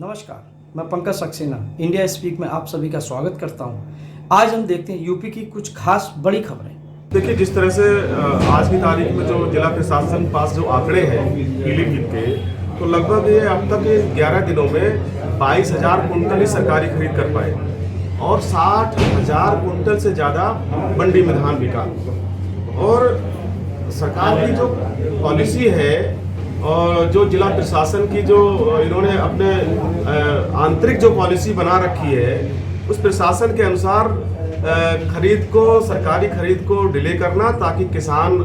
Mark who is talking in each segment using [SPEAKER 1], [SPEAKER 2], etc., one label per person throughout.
[SPEAKER 1] नमस्कार, मैं Pankaj Saxena India speak में आप सभी का स्वागत करता हूं। आज हम देखते हैं यूपी की कुछ खास बड़ी खबरें।
[SPEAKER 2] देखिए, जिस तरह से आज की तारीख में जो जिला प्रशासन पास जो आंकड़े हैं पीलीभीत के, तो लगभग ये अब तक 11 दिनों में 22,000 कुंटल ही सरकारी खरीद कर पाए और 60,000 कुंटल से ज़्यादा मंडी में धान बिका। और सरकार की जो पॉलिसी है और जो जिला प्रशासन की जो इन्होंने अपने आंतरिक जो पॉलिसी बना रखी है, उस प्रशासन के अनुसार सरकारी खरीद को डिले करना ताकि किसान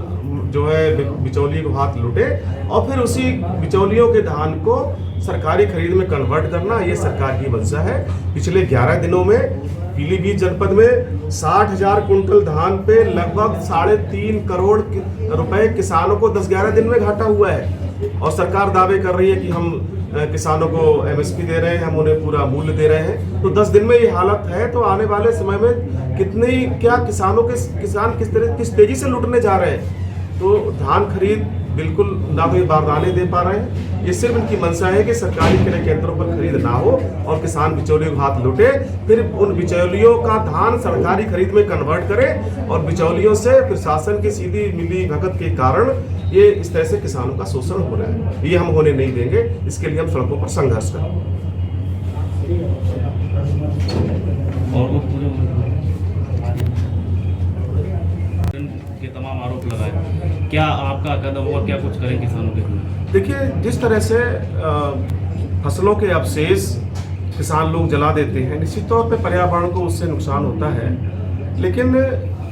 [SPEAKER 2] जो है बिचौलिए को हाथ लुटे और फिर उसी बिचौलियों के धान को सरकारी खरीद में कन्वर्ट करना, ये सरकार की मंशा है। पिछले 11 दिनों में पीलीभीत जनपद में 60,000 कुंटल धान पे लगभग 3.5 करोड़ रुपए किसानों को 10-11 दिन में घाटा हुआ है। और सरकार दावे कर रही है कि हम किसानों को एमएसपी दे रहे हैं, हम उन्हें पूरा मूल्य दे रहे हैं। तो 10 दिन में ये हालत है, तो आने वाले समय में किसान किस तेजी से लुटने जा रहे हैं। तो धान खरीद बिल्कुल ना तो ये बारदाने दे पा रहे हैं, ये सिर्फ इनकी मंशा है कि सरकारी क्रय केंद्रों पर खरीद ना हो और किसान बिचौलियों को हाथ लुटे, फिर उन बिचौलियों का धान सरकारी खरीद में कन्वर्ट करें और बिचौलियों से प्रशासन की सीधी मिली भगत के कारण ये इस तरह से किसानों का शोषण हो रहा है। ये हम होने नहीं देंगे, इसके लिए हम सड़कों पर संघर्ष करेंगे।
[SPEAKER 3] के तमाम आरोप लगाए, क्या आपका कदम और क्या कुछ करें किसानों के लिए?
[SPEAKER 2] देखिए, जिस तरह से फसलों के अवशेष किसान लोग जला देते हैं, निश्चित तौर पे पर्यावरण को उससे नुकसान होता है, लेकिन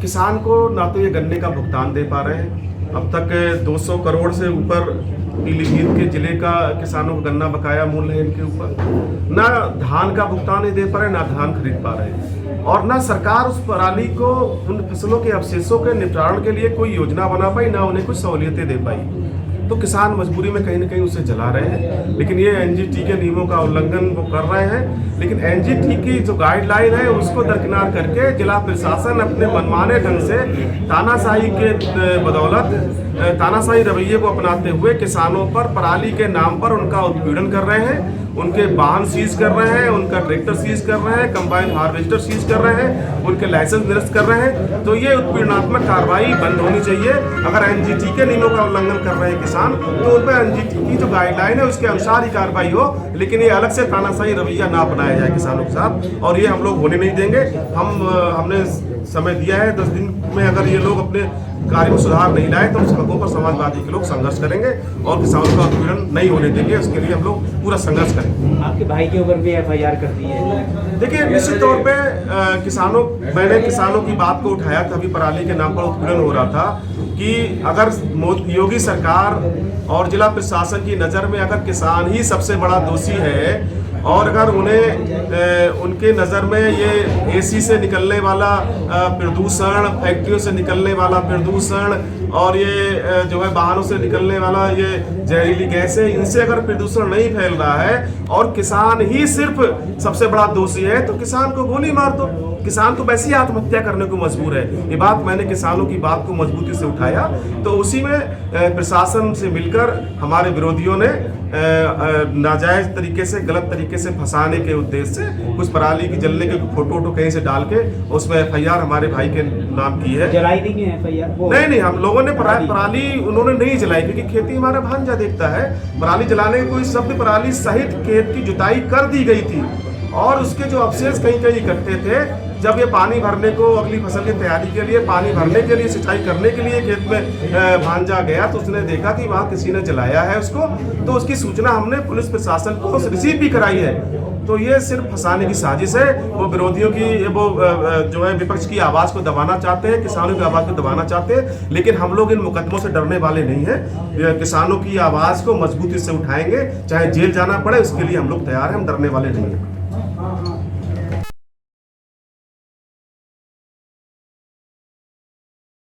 [SPEAKER 2] किसान को ना तो ये गन्ने का भुगतान दे पा रहे हैं। अब तक 200 करोड़ से ऊपर पीलीभीत के जिले का किसानों को गन्ना बकाया मूल्य है इनके ऊपर। ना धान का भुगतान नहीं दे पा रहे, ना धान खरीद पा रहे, और ना सरकार उस पराली को, उन फसलों के अवशेषों के निपटारण के लिए कोई योजना बना पाई, ना उन्हें कुछ सहूलियतें दे पाई। तो किसान मजबूरी में कहीं ना कहीं उसे जला रहे हैं। लेकिन ये एनजीटी के नियमों का उल्लंघन वो कर रहे हैं। लेकिन एनजीटी की जो गाइडलाइन है उसको दरकिनार करके जिला प्रशासन अपने मनमाने ढंग से तानाशाही के बदौलत तानाशाही रवैये को अपनाते हुए किसानों पर पराली के नाम पर उनका उत्पीड़न कर रहे हैं, उनके वाहन सीज कर रहे हैं, उनका ट्रैक्टर सीज कर रहे हैं, कंबाइन हार्वेस्टर सीज कर रहे हैं, उनके लाइसेंस निरस्त कर रहे हैं। तो ये उत्पीड़नात्मक कार्रवाई बंद होनी चाहिए। अगर एनजीटी के नियमों का उल्लंघन कर रहे हैं किसान, तो उन पर एनजीटी की जो गाइडलाइन है उसके अनुसार ही कार्रवाई हो, लेकिन ये अलग से तानाशाही रवैया ना अपनाया जाए किसानों के साथ, और ये हम लोग होने नहीं देंगे। हमने समय दिया है 10 दिन में, अगर ये लोग अपने कार्य में सुधार नहीं लाए तो हम सड़कों पर समाजवादी के लोग संघर्ष करेंगे और किसानों का उत्पीड़न नहीं होने देंगे। उसके लिए हम लोग पूरा संघर्ष करेंगे।
[SPEAKER 4] आपके भाई के ऊपर भी एफआईआर कर दी है।
[SPEAKER 2] देखिए, निश्चित तौर पे मैंने किसानों की बात को उठाया था। अभी पराली के नाम पर उत्पीड़न हो रहा था कि अगर योगी सरकार और जिला प्रशासन की नज़र में अगर किसान ही सबसे बड़ा दोषी है और अगर उनके नज़र में ये एसी से निकलने वाला प्रदूषण, फैक्ट्रियों से निकलने वाला प्रदूषण और ये जो है वाहनों से निकलने वाला ये जहरीली गैस है, इनसे अगर प्रदूषण नहीं फैल रहा है और किसान ही सिर्फ सबसे बड़ा दोषी है, तो किसान को गोली मार दो। किसान तो वैसे ही आत्महत्या करने को मजबूर है। ये बात मैंने किसानों की बात को मजबूती से उठाया, तो उसी में प्रशासन से मिलकर हमारे विरोधियों ने नाजायज तरीके से, गलत तरीके से फंसाने के उद्देश्य से कुछ पराली की जलने के फोटो कहीं से डाल के उसमें एफआईआर हमारे भाई के नाम की है।
[SPEAKER 4] जलाई नहीं है एफआईआर?
[SPEAKER 2] नहीं, हम लोगों ने पराली उन्होंने नहीं जलाई, क्योंकि खेती हमारा भांजा देखता है। पराली जलाने का कोई शब्द, पराली सहित खेत की जुताई कर दी गई थी और उसके जो अवशेष कहीं कहीं इकट्ठे थे, जब ये पानी भरने को, अगली फसल की तैयारी के लिए, पानी भरने के लिए, सिंचाई करने के लिए खेत में भांजा गया, तो उसने देखा कि वहाँ किसी ने जलाया है उसको, तो उसकी सूचना हमने पुलिस प्रशासन को रिसीव भी कराई है। तो ये सिर्फ फंसाने की साजिश है। वो विरोधियों की, वो जो है विपक्ष की आवाज़ को दबाना चाहते हैं, किसानों की आवाज़ को दबाना चाहते हैं, लेकिन हम लोग इन मुकदमों से डरने वाले नहीं हैं। किसानों की आवाज़ को मजबूती से उठाएंगे, चाहे जेल जाना पड़े, उसके लिए हम लोग तैयार हैं, हम डरने वाले नहीं हैं।